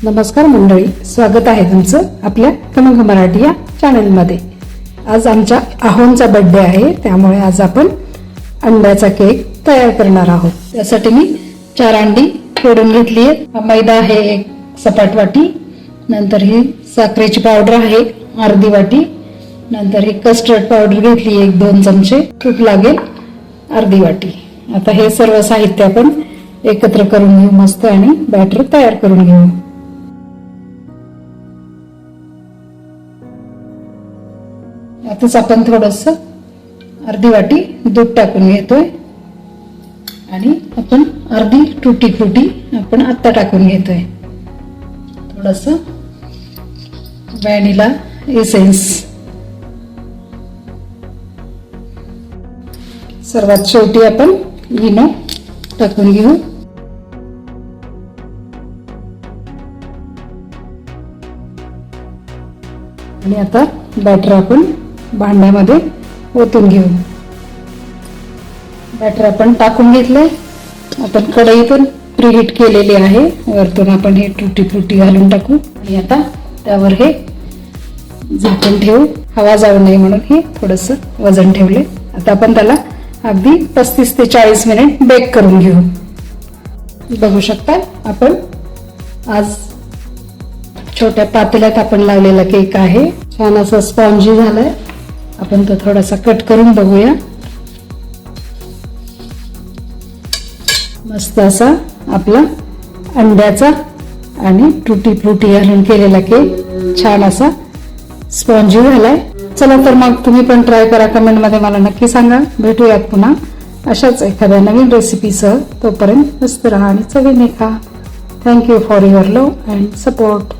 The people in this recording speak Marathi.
नमस्कार मंडळी, स्वागत आहे तुमचं आपल्या खमंग मराठी या चॅनलमध्ये। आज आमच्या आहोंचा बर्थडे आहे, त्यामुळे आज आपण अंड्याचा केक तयार करणार आहोत। त्यासाठी मी 4 अंडी फोडून घेतली आहेत। मैदा आहे 1 सपाट वाटी, नंतर ही साखरेची पावडर आहे अर्धी वाटी, नंतर ही कस्टर्ड पावडर घेतली 1-2 चमचे, तूप लागेल अर्धी वाटी। आता हे सर्व साहित्य आपण एकत्र करून घेऊ मस्त आणि बॅटर तयार करून घेऊ। आताच आपण थोडस अर्धी वाटी दूध टाकून घेतोय आणि आपण अर्धी टुटी फ्रुटी आपण आता टाकून घेतोय। थोडस व्हॅनिला एसेन्स, सर्वात शेवटी आपण इनो टाकून घेऊ। आणि आता बॅटर आपण भांड्यामध्ये ओतून घेऊ। बॅटर आपण टाकून घेतले। आपण कढई पण प्रीहीट केलेली आहे, वरतून आपण हे टुटी फ्रुटी घालून टाकू आणि आता त्यावर हे झाकण ठेवू, हवा जाऊ नये म्हणून हे थोडस वजन ठेवले। आता आपण त्याला अगदी 35 ते 40 मिनिट बेक करून घेऊ। बघू शकता आपण आज छोट्या पातेल्यात आपण लावलेला केक आहे, छान असा स्पॉन्जी झालाय। आपण तो थोडासा कट करून बघूया। मस्त असा आपला अंड्याचा आणि टुटी फ्रुटी घालून केलेला केक छान असा स्पॉन्जी झालाय। चला तर मग तुम्ही पण ट्राय करा, कमेंट मध्ये मला नक्की सांगा। भेटूयात पुन्हा अशाच एखाद्या नवीन रेसिपीसह। तोपर्यंत मस्त राहा आणि चवीने खा। Thank you for your love and support.